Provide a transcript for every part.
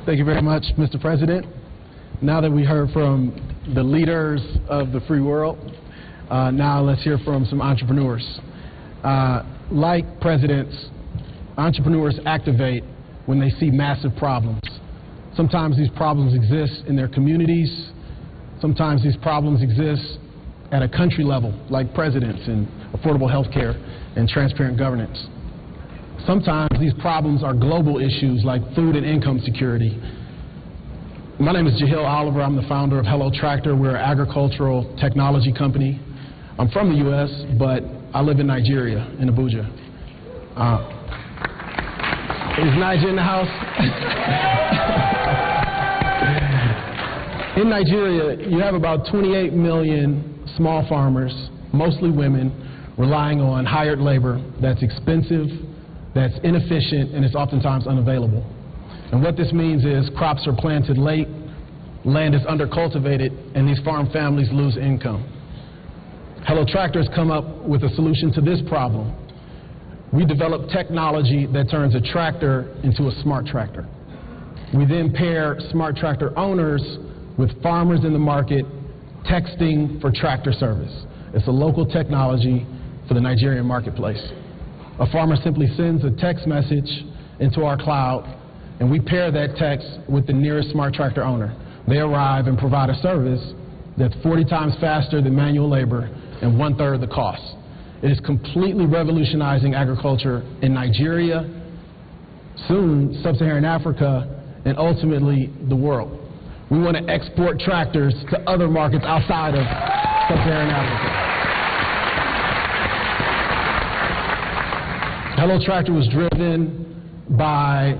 Thank you very much, Mr. President. Now that we heard from the leaders of the free world, now let's hear from some entrepreneurs. Like presidents, entrepreneurs activate when they see massive problems. Sometimes these problems exist in their communities. Sometimes these problems exist at a country level, like presidents and affordable health care and transparent governance. Sometimes these problems are global issues like food and income security. My name is Jahil Oliver. I'm the founder of Hello Tractor. We're an agricultural technology company. I'm from the U.S., but I live in Nigeria, in Abuja. Is Niger in the house? In Nigeria, you have about 28 million small farmers, mostly women, relying on hired labor that's expensive, that's inefficient, and is oftentimes unavailable. And what this means is crops are planted late, land is undercultivated, and these farm families lose income. Hello Tractor has come up with a solution to this problem. We developed technology that turns a tractor into a smart tractor. We then pair smart tractor owners with farmers in the market texting for tractor service. It's a local technology for the Nigerian marketplace. A farmer simply sends a text message into our cloud, and we pair that text with the nearest smart tractor owner. They arrive and provide a service that's 40 times faster than manual labor and 1/3 the cost. It is completely revolutionizing agriculture in Nigeria, soon sub-Saharan Africa, and ultimately the world. We want to export tractors to other markets outside of sub-Saharan Africa. Hello Tractor was driven by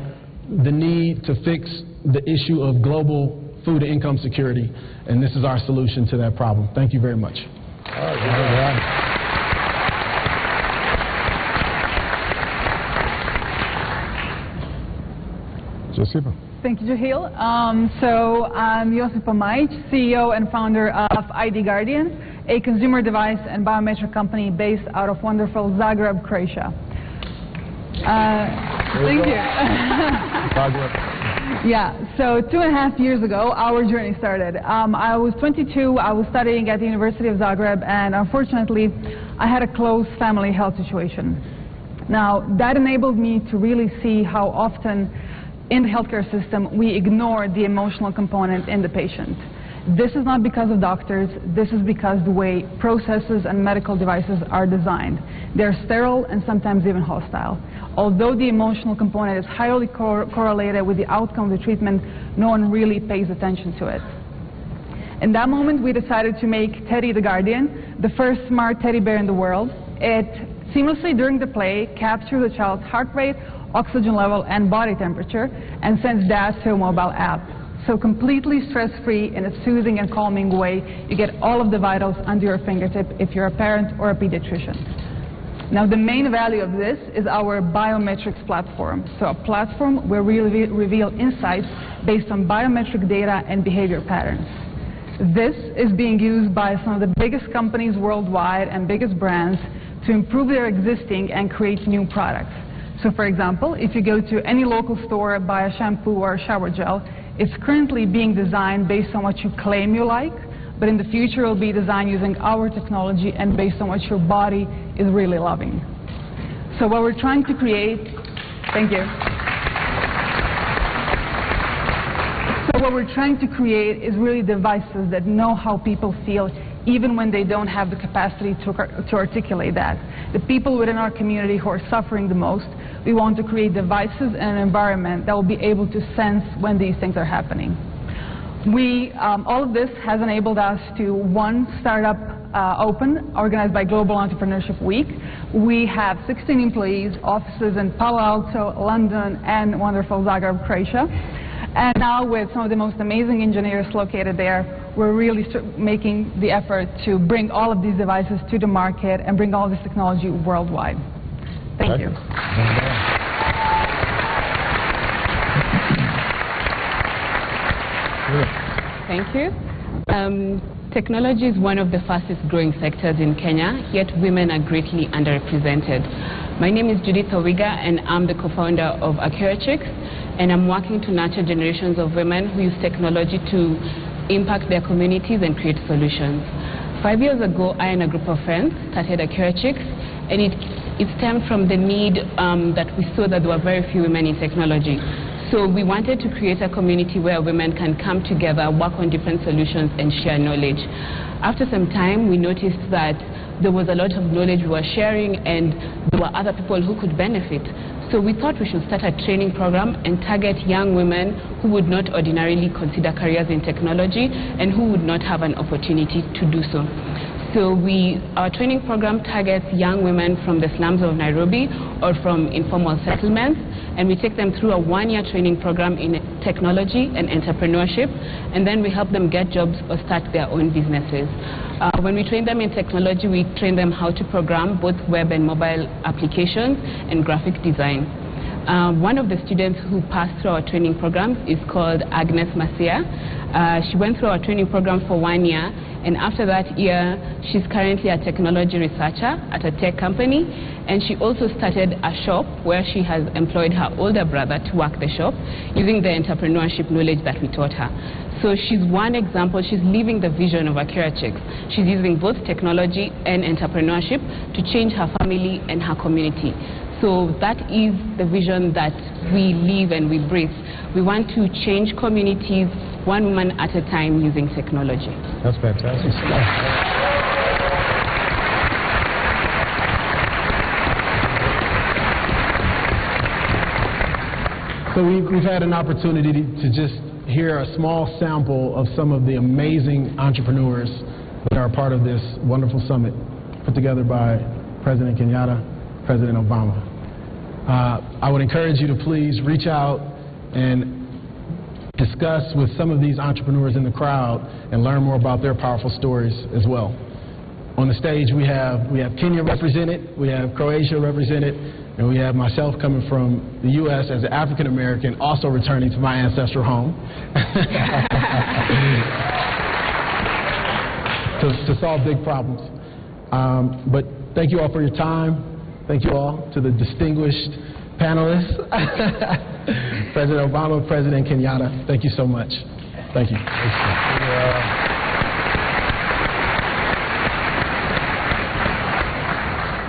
the need to fix the issue of global food and income security, and this is our solution to that problem. Thank you very much. All right. Josipa. Thank you, Jahil. So I'm Josipa Majic, CEO and founder of ID Guardian, a consumer device and biometric company based out of wonderful Zagreb, Croatia. Thank you. Yeah, so 2.5 years ago, our journey started. I was 22, I was studying at the University of Zagreb, and unfortunately, I had a close family health situation. Now, that enabled me to really see how often in the healthcare system we ignore the emotional component in the patient. This is not because of doctors, this is because the way processes and medical devices are designed. They're sterile and sometimes even hostile. Although the emotional component is highly correlated with the outcome of the treatment, no one really pays attention to it. In that moment, we decided to make Teddy the Guardian, the first smart teddy bear in the world. It seamlessly, during the play, captures the child's heart rate, oxygen level, and body temperature, and sends that to a mobile app. So completely stress-free in a soothing and calming way, you get all of the vitals under your fingertip if you're a parent or a pediatrician. Now, the main value of this is our biometrics platform. So a platform where we reveal insights based on biometric data and behavior patterns. This is being used by some of the biggest companies worldwide and biggest brands to improve their existing and create new products. So for example, if you go to any local store, buy a shampoo or a shower gel, it's currently being designed based on what you claim you like, but in the future it will be designed using our technology and based on what your body is really loving. So what we're trying to create, thank you. So what we're trying to create is really devices that know how people feel even when they don't have the capacity to articulate that. The people within our community who are suffering the most, we want to create devices and an environment that will be able to sense when these things are happening. All of this has enabled us to, one, startup open, organized by Global Entrepreneurship Week. We have 16 employees, offices in Palo Alto, London, and wonderful Zagreb, Croatia. And now with some of the most amazing engineers located there, we're really making the effort to bring all of these devices to the market and bring all this technology worldwide. Thank you. Thank you. Technology is one of the fastest growing sectors in Kenya, yet women are greatly underrepresented. My name is Judith Owiga, and I'm the co-founder of Chicks, and I'm working to nurture generations of women who use technology to impact their communities and create solutions. 5 years ago, I and a group of friends started Chicks, and it stemmed from the need that we saw that there were very few women in technology. So we wanted to create a community where women can come together, work on different solutions, and share knowledge. After some time, we noticed that there was a lot of knowledge we were sharing, and there were other people who could benefit. So we thought we should start a training program and target young women who would not ordinarily consider careers in technology and who would not have an opportunity to do so. So our training program targets young women from the slums of Nairobi or from informal settlements, and we take them through a one-year training program in technology and entrepreneurship, and then we help them get jobs or start their own businesses. When we train them in technology, we train them how to program both web and mobile applications and graphic design. One of the students who passed through our training programs is called Agnes Masia. She went through our training program for 1 year, and after that year, she's currently a technology researcher at a tech company, and she also started a shop where she has employed her older brother to work the shop using the entrepreneurship knowledge that we taught her. So she's one example. She's living the vision of Chicks. She's using both technology and entrepreneurship to change her family and her community. So that is the vision that we live and we breathe. We want to change communities one woman at a time using technology. That's fantastic stuff. So we've had an opportunity to just hear a small sample of some of the amazing entrepreneurs that are part of this wonderful summit put together by President Kenyatta, President Obama. I would encourage you to please reach out and discuss with some of these entrepreneurs in the crowd and learn more about their powerful stories as well. On the stage we have Kenya represented, we have Croatia represented, and we have myself coming from the U.S. as an African American, also returning to my ancestral home to solve big problems. But thank you all for your time. Thank you all to the distinguished panelists. President Obama, President Kenyatta, thank you so much. Thank you.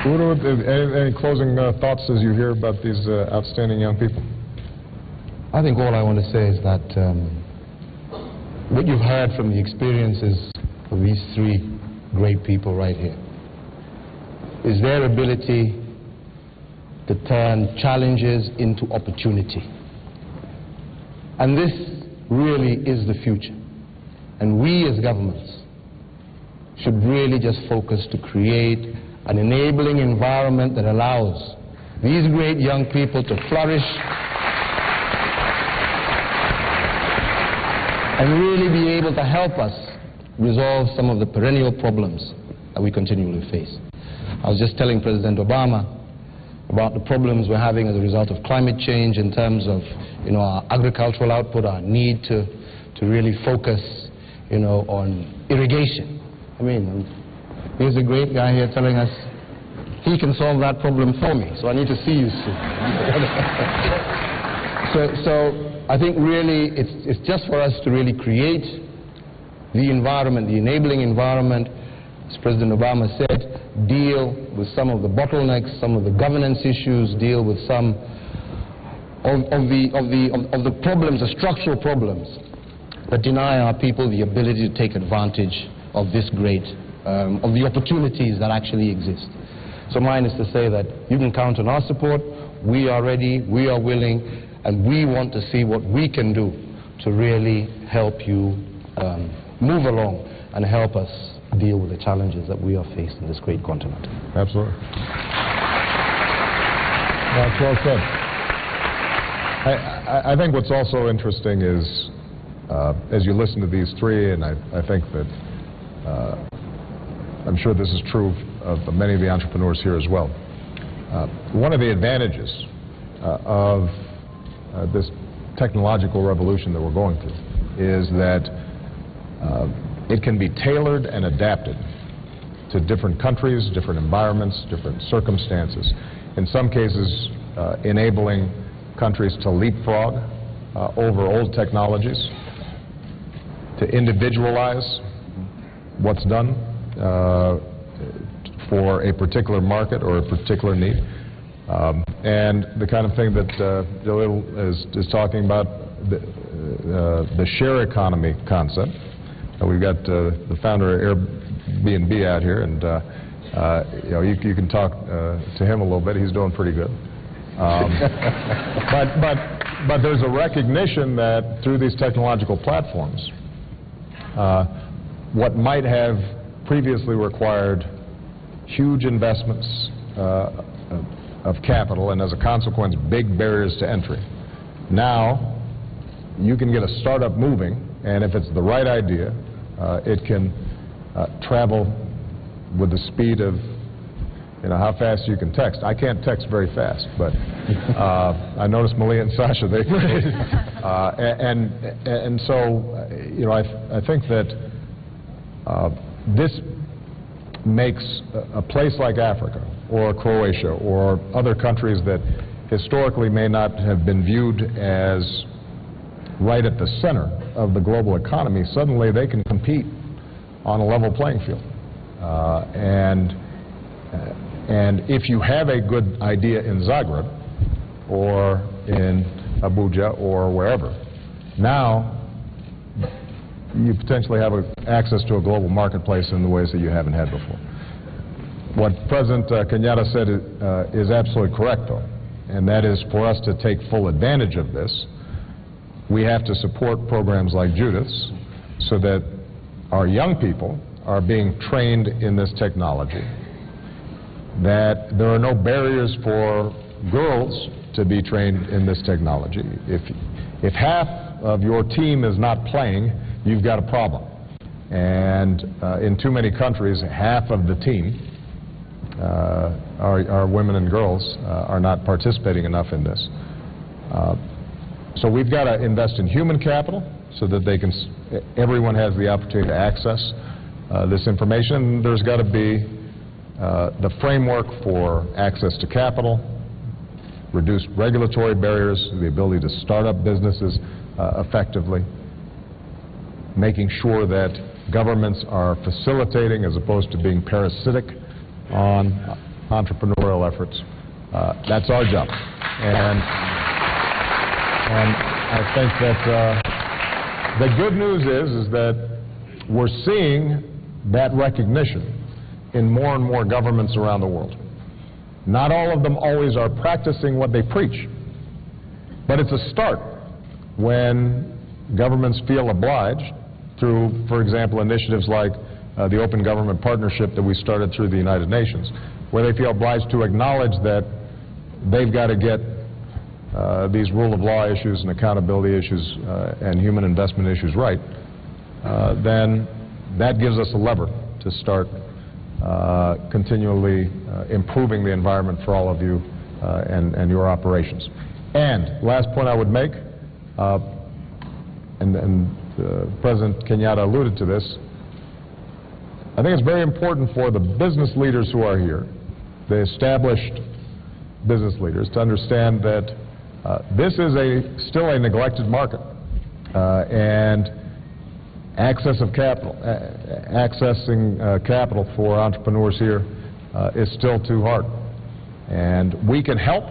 Uhuru, any closing thoughts as you hear about these outstanding young people? I think all I want to say is that what you've heard from the experiences of these three great people right here is their ability to turn challenges into opportunity. And this really is the future. And we as governments should really just focus to create an enabling environment that allows these great young people to flourish and really be able to help us resolve some of the perennial problems that we continually face. I was just telling President Obama about the problems we're having as a result of climate change in terms of, our agricultural output, our need to really focus, on irrigation. I mean, here's a great guy here telling us he can solve that problem for me, so I need to see you soon. So I think really it's just for us to really create the environment, the enabling environment, as President Obama said, deal with some of the bottlenecks, some of the governance issues, deal with some of the problems, the structural problems that deny our people the ability to take advantage of this great, of the opportunities that actually exist. So mine is to say that you can count on our support. We are ready, we are willing, and we want to see what we can do to really help you move along and help us deal with the challenges that we are faced in this great continent. Absolutely. That's well said. I think what's also interesting is, as you listen to these three, and I think that I'm sure this is true of many of the entrepreneurs here as well. One of the advantages of this technological revolution that we're going through is that it can be tailored and adapted to different countries, different environments, different circumstances. In some cases, enabling countries to leapfrog over old technologies, to individualize what's done for a particular market or a particular need. And the kind of thing that Jalil is talking about, the share economy concept. We've got the founder of Airbnb out here, and you know, you can talk to him a little bit. He's doing pretty good. But there's a recognition that through these technological platforms, what might have previously required huge investments of capital and as a consequence big barriers to entry, now you can get a startup moving, and if it's the right idea, it can travel with the speed of, you know, how fast you can text. I can't text very fast, but I noticed Malia and Sasha, they and so, you know, I think that this makes a place like Africa or Croatia or other countries that historically may not have been viewed as right at the center of the global economy, suddenly they can compete on a level playing field. And if you have a good idea in Zagreb or in Abuja or wherever, now you potentially have access to a global marketplace in the ways that you haven't had before. What President Kenyatta said is absolutely correct, though, and that is for us to take full advantage of this, we have to support programs like Judith's so that our young people are being trained in this technology, that there are no barriers for girls to be trained in this technology. If half of your team is not playing, you've got a problem. And in too many countries, half of the team are women and girls are not participating enough in this. So we've got to invest in human capital so that they can, everyone has the opportunity to access this information. There's got to be the framework for access to capital, reduced regulatory barriers, the ability to start up businesses effectively, making sure that governments are facilitating as opposed to being parasitic on entrepreneurial efforts. That's our job. And I think that the good news is that we're seeing that recognition in more and more governments around the world. Not all of them always are practicing what they preach, but it's a start when governments feel obliged through, for example, initiatives like the Open Government Partnership that we started through the United Nations, where they feel obliged to acknowledge that they've got to get these rule of law issues and accountability issues and human investment issues right, then that gives us a lever to start continually improving the environment for all of you and your operations. And last point I would make, President Kenyatta alluded to this, I think it's very important for the business leaders who are here, the established business leaders, to understand that this is still a neglected market, and accessing capital for entrepreneurs here is still too hard. And we can help.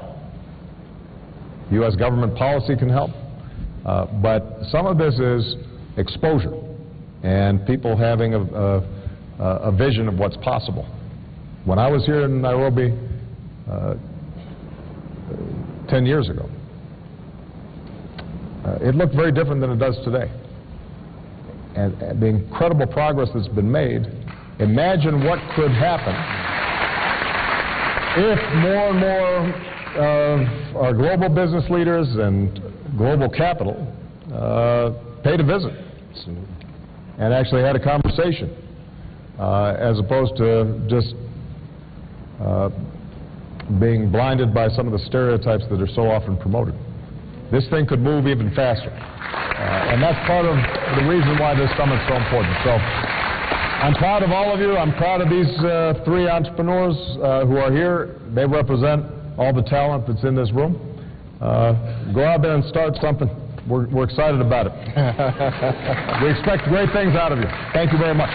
U.S. government policy can help. But some of this is exposure and people having a vision of what's possible. When I was here in Nairobi 10 years ago, it looked very different than it does today. And the incredible progress that's been made, imagine what could happen if more and more of our global business leaders and global capital paid a visit and actually had a conversation as opposed to just being blinded by some of the stereotypes that are so often promoted. This thing could move even faster. And that's part of the reason why this summit's so important. So I'm proud of all of you. I'm proud of these three entrepreneurs who are here. They represent all the talent that's in this room. Go out there and start something. We're excited about it. We expect great things out of you. Thank you very much.